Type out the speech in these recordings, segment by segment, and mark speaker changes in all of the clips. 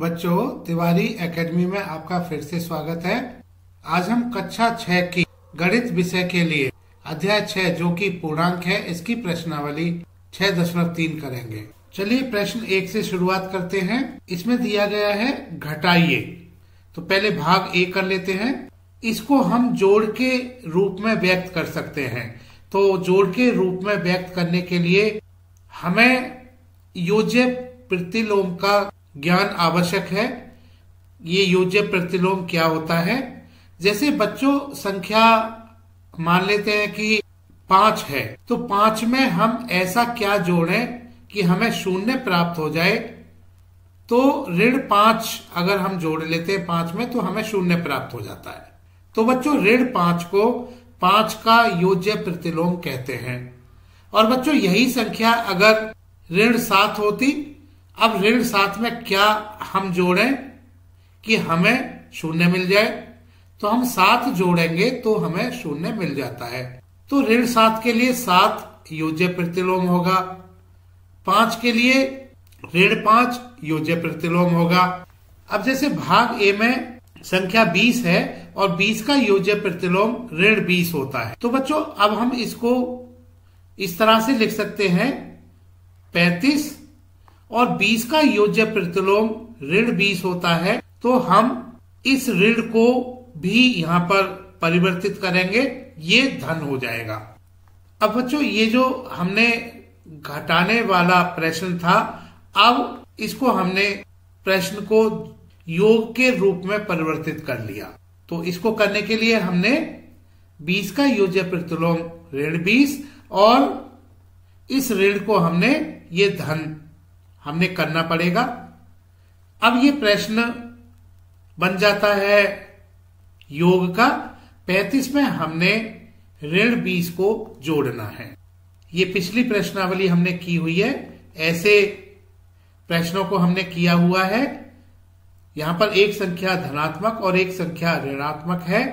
Speaker 1: बच्चों, तिवारी एकेडमी में आपका फिर से स्वागत है। आज हम कक्षा 6 की गणित विषय के लिए अध्याय 6 जो कि पूर्णांक है, इसकी प्रश्नावली 6.3 करेंगे। चलिए प्रश्न 1 से शुरुआत करते हैं। इसमें दिया गया है घटाइए। तो पहले भाग ए कर लेते हैं। इसको हम जोड़ के रूप में व्यक्त कर सकते हैं। तो जोड़ के रूप में व्यक्त करने के लिए हमें योज्य प्रतिलोम का ज्ञान आवश्यक है। ये योज्य प्रतिलोम क्या होता है? जैसे बच्चों संख्या मान लेते हैं कि 5 है, तो 5 में हम ऐसा क्या जोड़ें कि हमें शून्य प्राप्त हो जाए। तो ऋण 5 अगर हम जोड़ लेते हैं 5 में, तो हमें शून्य प्राप्त हो जाता है। तो बच्चों ऋण 5 को 5 का योज्य प्रतिलोम कहते हैं। और बच्चों यही संख्या अगर ऋण 7 होती, अब ऋण 7 में क्या हम जोड़ें कि हमें शून्य मिल जाए? तो हम 7 जोड़ेंगे तो हमें शून्य मिल जाता है। तो ऋण 7 के लिए 7 योज्य प्रतिलोम होगा, 5 के लिए ऋण 5 योज्य प्रतिलोम होगा। अब जैसे भाग ए में संख्या 20 है और 20 का योज्य प्रतिलोम ऋण 20 होता है। तो बच्चों अब हम इसको इस तरह से लिख सकते हैं 35 और 20 का योज्य प्रतिलोम ऋण 20 होता है। तो हम इस ऋण को भी यहाँ पर परिवर्तित करेंगे, ये धन हो जाएगा। अब बच्चों ये जो हमने घटाने वाला प्रश्न था, अब इसको हमने प्रश्न को योग के रूप में परिवर्तित कर लिया। तो इसको करने के लिए हमने 20 का योज्य प्रतिलोम ऋण 20 और इस ऋण को हमने ये धन हमने करना पड़ेगा। अब ये प्रश्न बन जाता है योग का। 35 में हमने ऋण 20 को जोड़ना है। ये पिछली प्रश्नावली हमने की हुई है, ऐसे प्रश्नों को हमने किया हुआ है। यहां पर एक संख्या धनात्मक और एक संख्या ऋणात्मक है।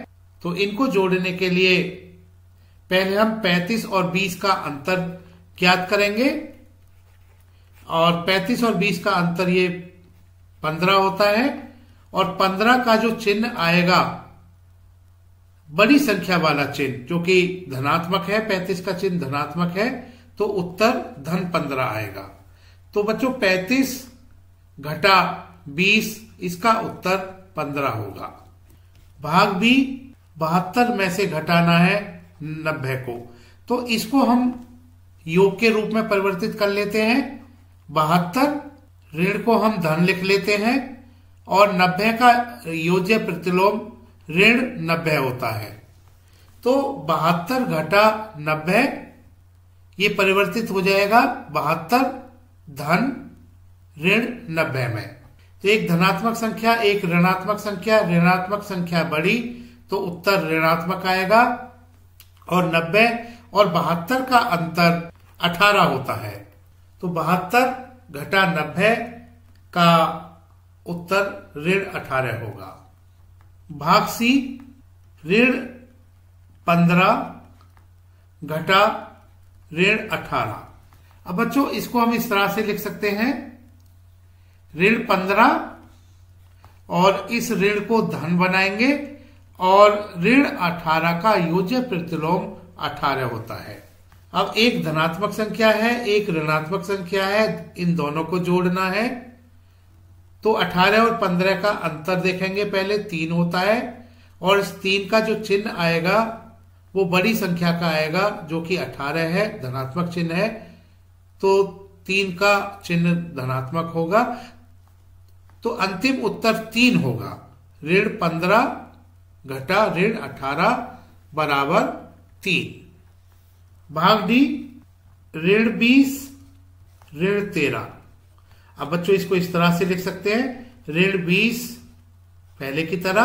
Speaker 1: तो इनको जोड़ने के लिए पहले हम 35 और 20 का अंतर ज्ञात करेंगे। और 35 और 20 का अंतर ये 15 होता है। और 15 का जो चिन्ह आएगा, बड़ी संख्या वाला चिन्ह जो कि धनात्मक है, 35 का चिन्ह धनात्मक है, तो उत्तर धन 15 आएगा। तो बच्चों 35 घटा 20, इसका उत्तर 15 होगा। भाग बी 72 में से घटाना है 90 को। तो इसको हम योग के रूप में परिवर्तित कर लेते हैं। 72 ऋण को हम धन लिख लेते हैं और 90 का योज्य प्रतिलोम ऋण 90 होता है। तो 72 घटा 90 ये परिवर्तित हो जाएगा 72 धन ऋण 90 में। तो एक धनात्मक संख्या एक ऋणात्मक संख्या बड़ी, तो उत्तर ऋणात्मक आएगा। और 90 और 72 का अंतर 18 होता है। तो 72 घटा 90 का उत्तर ऋण 18 होगा। भाग सी ऋण 15 घटा ऋण 18। अब बच्चों इसको हम इस तरह से लिख सकते हैं, ऋण 15 और इस ऋण को धन बनाएंगे और ऋण 18 का योज्य प्रतिलोम 18 होता है। अब एक धनात्मक संख्या है एक ऋणात्मक संख्या है, इन दोनों को जोड़ना है। तो 18 और 15 का अंतर देखेंगे, पहले 3 होता है और इस 3 का जो चिन्ह आएगा वो बड़ी संख्या का आएगा जो कि 18 है, धनात्मक चिन्ह है। तो 3 का चिन्ह धनात्मक होगा। तो अंतिम उत्तर 3 होगा। ऋण 15 घटा ऋण 18 बराबर 3। भाग डी ऋण 20 ऋण 13। अब बच्चों इसको इस तरह से लिख सकते हैं, ऋण 20 पहले की तरह।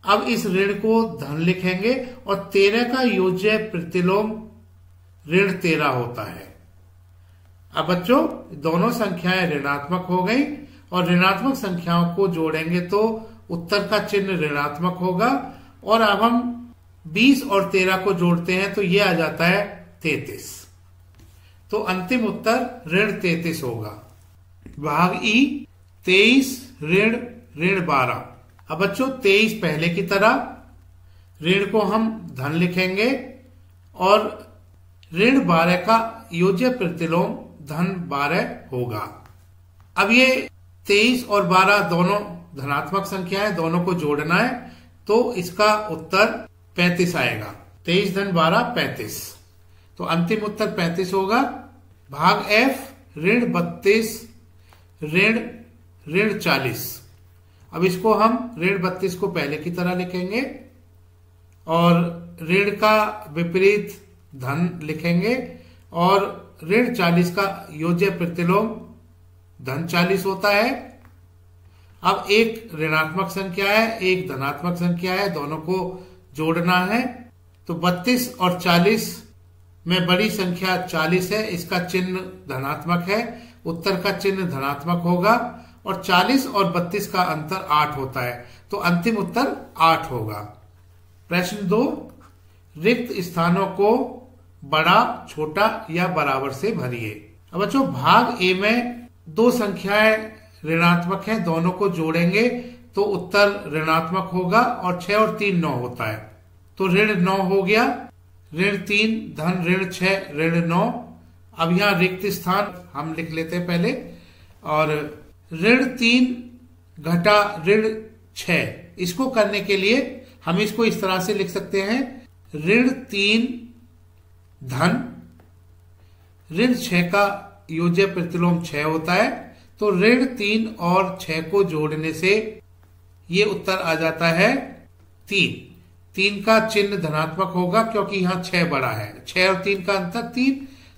Speaker 1: अब इस ऋण को धन लिखेंगे और 13 का योज्य प्रतिलोम ऋण 13 होता है। अब बच्चों दोनों संख्याएं ऋणात्मक हो गई और ऋणात्मक संख्याओं को जोड़ेंगे तो उत्तर का चिन्ह ऋणात्मक होगा। और अब हम 20 और 13 को जोड़ते हैं तो ये आ जाता है 33। तो अंतिम उत्तर ऋण 33 होगा। भाग ई 23 ऋण ऋण 12। अब बच्चों 23 पहले की तरह ऋण को हम धन लिखेंगे और ऋण 12 का योज्य प्रतिलोम धन 12 होगा। अब ये 23 और 12 दोनों धनात्मक संख्या है, दोनों को जोड़ना है, तो इसका उत्तर 35 आएगा। 23 धन 12 35, तो अंतिम उत्तर 35 होगा। भाग F ऋण 32 ऋण ऋण 40। अब इसको हम ऋण 32 को पहले की तरह लिखेंगे और ऋण का विपरीत धन लिखेंगे और ऋण 40 का योज्य प्रतिलोम धन 40 होता है। अब एक ऋणात्मक संख्या है, एक धनात्मक संख्या है, दोनों को जोड़ना है। तो 32 और 40 में बड़ी संख्या 40 है, इसका चिन्ह धनात्मक है, उत्तर का चिन्ह धनात्मक होगा और 40 और 32 का अंतर 8 होता है, तो अंतिम उत्तर 8 होगा। प्रश्न 2, रिक्त स्थानों को बड़ा, छोटा या बराबर से भरिए। अब बच्चों भाग ए में दो संख्याएं ऋणात्मक है, दोनों को जोड़ेंगे तो उत्तर ऋणात्मक होगा और 6 और 3 9 होता है, तो ऋण 9 हो गया। ऋण 3 धन ऋण 6 ऋण 9। अब यहाँ रिक्त स्थान हम लिख लेते हैं पहले, और ऋण 3 घटा ऋण 6, इसको करने के लिए हम इसको इस तरह से लिख सकते हैं, ऋण 3 धन ऋण 6 का योज्य प्रतिलोम 6 होता है, तो ऋण 3 और 6 को जोड़ने से ये उत्तर आ जाता है 3। 3 का चिन्ह धनात्मक होगा क्योंकि यहाँ 6 बड़ा है, 6 और 3 का अंतर 3,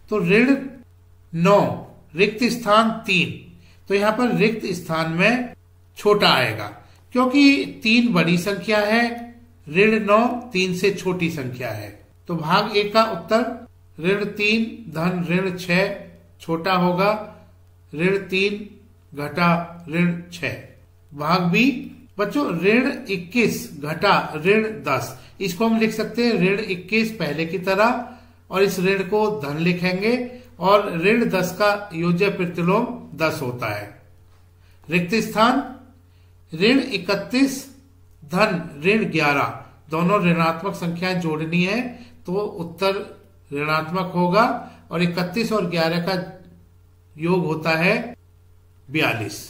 Speaker 1: तो ऋण 9 रिक्त स्थान 3, तो यहाँ पर रिक्त स्थान में छोटा आएगा क्योंकि 3 बड़ी संख्या है, ऋण 9 3 से छोटी संख्या है, तो भाग ए का उत्तर ऋण 3 धन ऋण 6 छोटा होगा, ऋण 3 घटा ऋण 6। भाग बी बच्चों ऋण 21 घटा ऋण 10, इसको हम लिख सकते हैं ऋण 21 पहले की तरह और इस ऋण को धन लिखेंगे और ऋण 10 का योज्य प्रतिलोम 10 होता है। रिक्त स्थान ऋण 31 धन ऋण 11, दोनों ऋणात्मक संख्याएं जोड़नी है तो उत्तर ऋणात्मक होगा और 31 और 11 का योग होता है 42।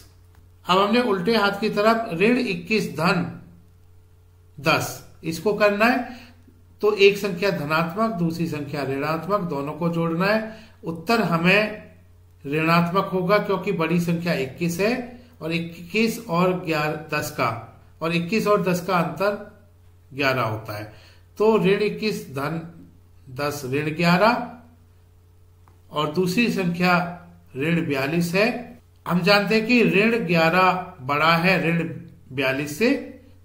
Speaker 1: अब हमने उल्टे हाथ की तरफ ऋण 21 धन 10 इसको करना है, तो एक संख्या धनात्मक दूसरी संख्या ऋणात्मक, दोनों को जोड़ना है, उत्तर हमें ऋणात्मक होगा क्योंकि बड़ी संख्या 21 है और 21 और 10 का, और 21 और 10 का अंतर 11 होता है, तो ऋण 21 धन 10 ऋण 11 और दूसरी संख्या ऋण 42 है। हम जानते हैं कि ऋण 11 बड़ा है ऋण 42 से,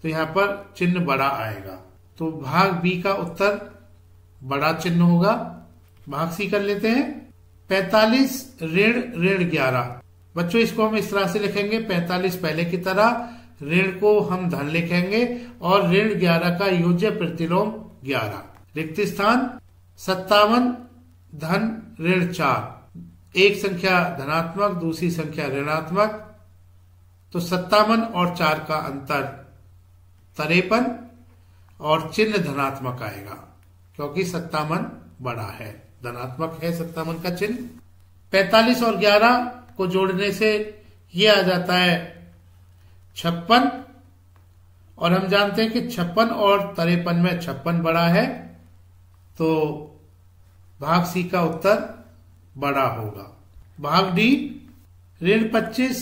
Speaker 1: तो यहाँ पर चिन्ह बड़ा आएगा, तो भाग बी का उत्तर बड़ा चिन्ह होगा। भाग सी कर लेते हैं, 45 ऋण ऋण 11। बच्चों इसको हम इस तरह से लिखेंगे, 45 पहले की तरह, ऋण को हम धन लिखेंगे और ऋण 11 का योज्य प्रतिलोम 11। रिक्त स्थान 57 धन ऋण 4, एक संख्या धनात्मक दूसरी संख्या ऋणात्मक, तो 57 और 4 का अंतर 53 और चिन्ह धनात्मक आएगा क्योंकि 57 बड़ा है, धनात्मक है 57 का चिन्ह। 45 और 11 को जोड़ने से ये आ जाता है 56, और हम जानते हैं कि 56 और 53 में 56 बड़ा है, तो भाग सी का उत्तर बड़ा होगा। भाग डी ऋण 25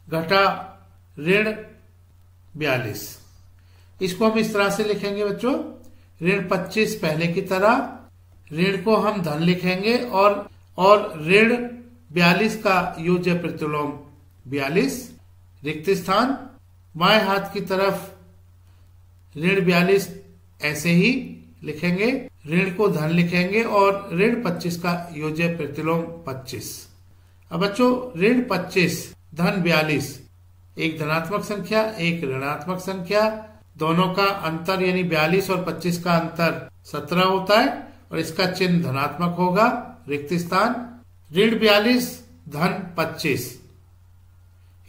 Speaker 1: घटा ऋण 42, इसको हम इस तरह से लिखेंगे बच्चों, ऋण 25 पहले की तरह, ऋण को हम धन लिखेंगे और ऋण 42 का योज्य प्रतिलोम 42। रिक्त स्थान बाएं हाथ की तरफ ऋण 42 ऐसे ही लिखेंगे, ऋण को धन लिखेंगे और ऋण 25 का योज्य प्रतिलोम 25। अब बच्चों ऋण 25 धन 42, एक धनात्मक संख्या एक ऋणात्मक संख्या, दोनों का अंतर यानी 42 और 25 का अंतर 17 होता है और इसका चिन्ह धनात्मक होगा। रिक्त स्थान ऋण 42 धन 25,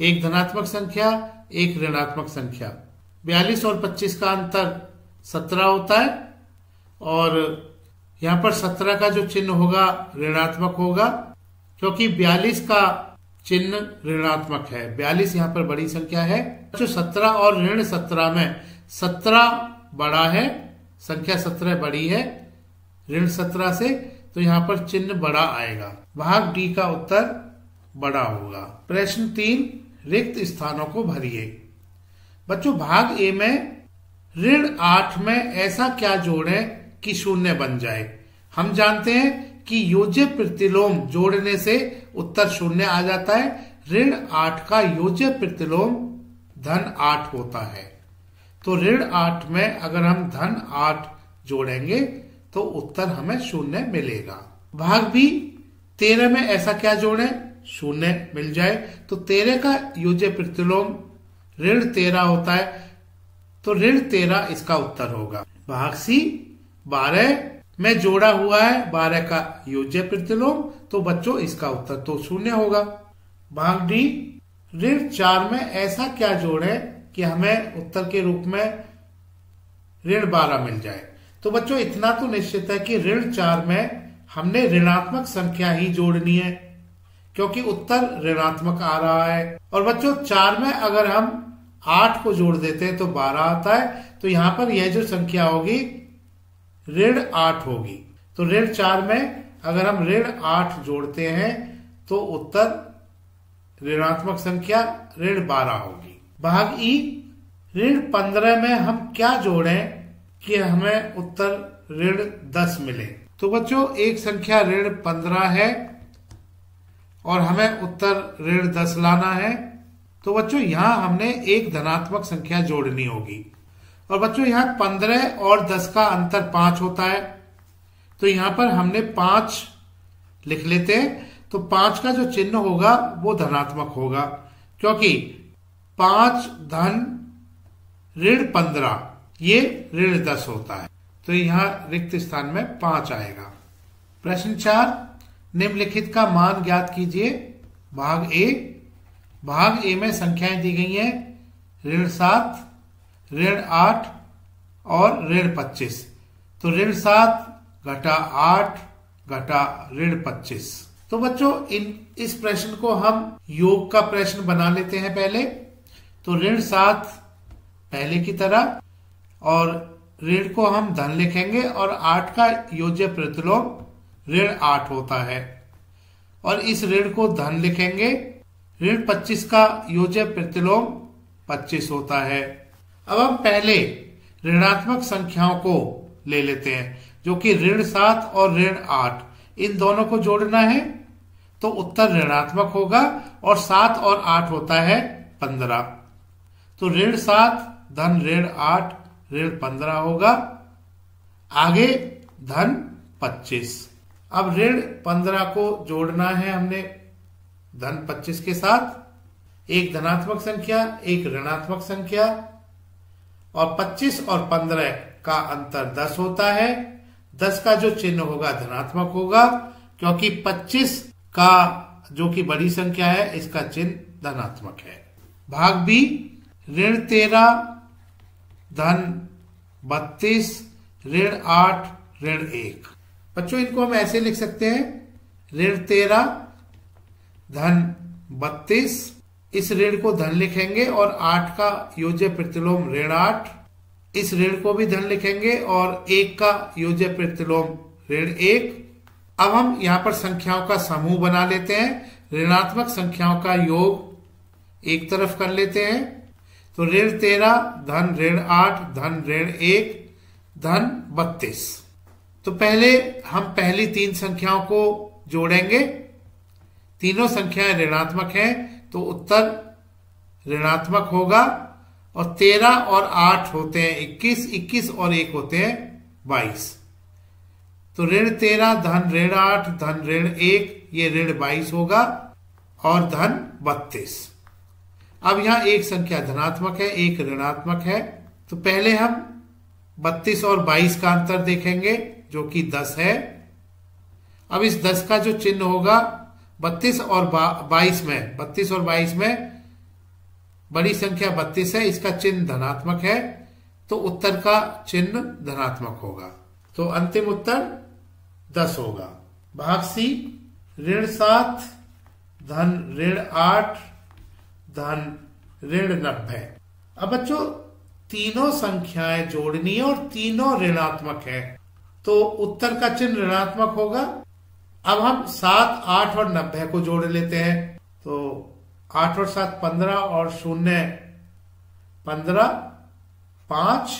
Speaker 1: एक धनात्मक संख्या, एक ऋणात्मक संख्या। 42 और 25 का अंतर 17 होता है और यहाँ पर 17 का जो चिन्ह होगा ऋणात्मक होगा, क्योंकि 42 का चिन्ह ऋणात्मक है। 42 यहाँ पर बड़ी संख्या है। जो 17 और ऋण 17 में 17 बड़ा है, संख्या 17 बड़ी है ऋण 17 से, तो यहाँ पर चिन्ह बड़ा आएगा। भाग डी का उत्तर बड़ा होगा। प्रश्न 3, रिक्त स्थानों को भरिए। बच्चों, भाग ए में ऋण 8 में ऐसा क्या जोड़ें कि शून्य बन जाए। हम जानते हैं कि योज्य प्रतिलोम जोड़ने से उत्तर शून्य आ जाता है। ऋण 8 का योज्य प्रतिलोम धन 8 होता है। तो ऋण 8 में अगर हम धन 8 जोड़ेंगे तो उत्तर हमें शून्य मिलेगा। भाग बी 13 में ऐसा क्या जोड़ें शून्य मिल जाए। तो 13 का योज्य प्रतिलोम ऋण 13 होता है, तो ऋण 13 इसका उत्तर होगा। भाग सी 12 में जोड़ा हुआ है 12 का योज्य प्रतिलोम, तो बच्चों इसका उत्तर तो शून्य होगा। भाग डी ऋण 4 में ऐसा क्या जोड़े कि हमें उत्तर के रूप में ऋण 12 मिल जाए। तो बच्चों इतना तो निश्चित है कि ऋण 4 में हमने ऋणात्मक संख्या ही जोड़नी है, क्योंकि उत्तर ऋणात्मक आ रहा है। और बच्चों 4 में अगर हम 8 को जोड़ देते हैं तो 12 आता है। तो यहाँ पर यह जो संख्या होगी ऋण 8 होगी। तो ऋण 4 में अगर हम ऋण 8 जोड़ते हैं तो उत्तर ऋणात्मक संख्या ऋण 12 होगी। भाग ई ऋण 15 में हम क्या जोड़ें कि हमें उत्तर ऋण 10 मिले। तो बच्चों एक संख्या ऋण 15 है और हमें उत्तर ऋण 10 लाना है। तो बच्चों यहाँ हमने एक धनात्मक संख्या जोड़नी होगी। और बच्चों यहाँ 15 और 10 का अंतर 5 होता है, तो यहाँ पर हमने 5 लिख लेते हैं। तो 5 का जो चिन्ह होगा वो धनात्मक होगा, क्योंकि 5 धन ऋण 15 ये ऋण 10 होता है। तो यहाँ रिक्त स्थान में 5 आएगा। प्रश्न 4 निम्नलिखित का मान ज्ञात कीजिए। भाग ए में संख्याएं दी गई हैं ऋण 7, ऋण 8 और ऋण 25। तो ऋण 7 घटा 8 घटा ऋण 25। तो बच्चों इस प्रश्न को हम योग का प्रश्न बना लेते हैं पहले। तो ऋण 7 पहले की तरह, और ऋण को हम धन लिखेंगे और 8 का योज्य प्रतिलोम ऋण 8 होता है, और इस ऋण को धन लिखेंगे। ऋण 25 का योज्य प्रतिलोम 25 होता है। अब हम पहले ऋणात्मक संख्याओं को ले लेते हैं, जो कि ऋण 7 और ऋण 8, इन दोनों को जोड़ना है तो उत्तर ऋणात्मक होगा, और 7 और 8 होता है 15। तो ऋण 7 धन ऋण 8 ऋण 15 होगा। आगे धन 25। अब ऋण 15 को जोड़ना है हमने धन 25 के साथ। एक धनात्मक संख्या, एक ऋणात्मक संख्या, और 25 और 15 का अंतर 10 होता है। 10 का जो चिन्ह होगा धनात्मक होगा, क्योंकि 25 का जो कि बड़ी संख्या है इसका चिन्ह धनात्मक है। भाग बी ऋण 13 धन 32 ऋण 8 ऋण 1। बच्चों इनको हम ऐसे लिख सकते हैं, ऋण 13 धन 32, इस ऋण को धन लिखेंगे और 8 का योज्य प्रतिलोम ऋण 8, इस ऋण को भी धन लिखेंगे और 1 का योज्य प्रतिलोम ऋण 1। अब हम यहाँ पर संख्याओं का समूह बना लेते हैं। ऋणात्मक संख्याओं का योग एक तरफ कर लेते हैं। तो ऋण 13 धन ऋण 8 धन ऋण 1 धन 32। तो पहले हम पहली 3 संख्याओं को जोड़ेंगे। तीनों संख्याएं ऋणात्मक हैं, तो उत्तर ऋणात्मक होगा। और 13 और 8 होते हैं 21, 21 और 1 होते हैं 22। तो ऋण 13 धन ऋण 8 धन ऋण 1, ये ऋण 22 होगा, और धन 32। अब यहां एक संख्या धनात्मक है, एक ऋणात्मक है। तो पहले हम 32 और 22 का अंतर देखेंगे, जो कि 10 है। अब इस 10 का जो चिन्ह होगा 32 और 22 में बड़ी संख्या 32 है, इसका चिन्ह धनात्मक है, तो उत्तर का चिन्ह धनात्मक होगा। तो अंतिम उत्तर 10 होगा। भाग सी, ऋण 7 धन ऋण 8 धन ऋण 90। अब बच्चों तीनों संख्याएं जोड़नी है और तीनों ऋणात्मक है, तो उत्तर का चिन्ह ऋणात्मक होगा। अब हम 7, 8 और 90 को जोड़ लेते हैं। तो 8 और 7 15 और 0 15, 5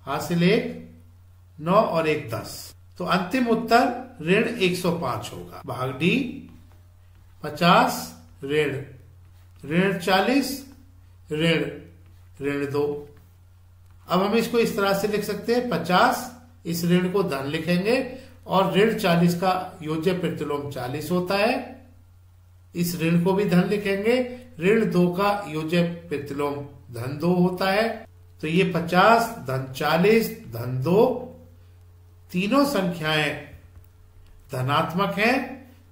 Speaker 1: हासिल 1, 9 और 1 10। तो अंतिम उत्तर ऋण 105 होगा। भाग डी, 50 ऋण ऋण 40 ऋण ऋण 2। अब हम इसको इस तरह से लिख सकते हैं, 50 इस ऋण को धन लिखेंगे और ऋण 40 का योज्य प्रतिलोम 40 होता है, इस ऋण को भी धन लिखेंगे, ऋण 2 का योज्य प्रतिलोम धन 2 होता है। तो ये 50 धन 40 धन 2, तीनों संख्याएं धनात्मक हैं,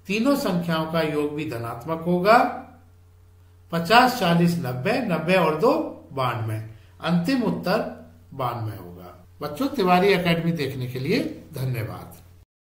Speaker 1: तीनों संख्याओं का योग भी धनात्मक होगा। 50 40 90, 90 और 2 92। अंतिम उत्तर 92 होगा। बच्चों तिवारी एकेडमी देखने के लिए धन्यवाद।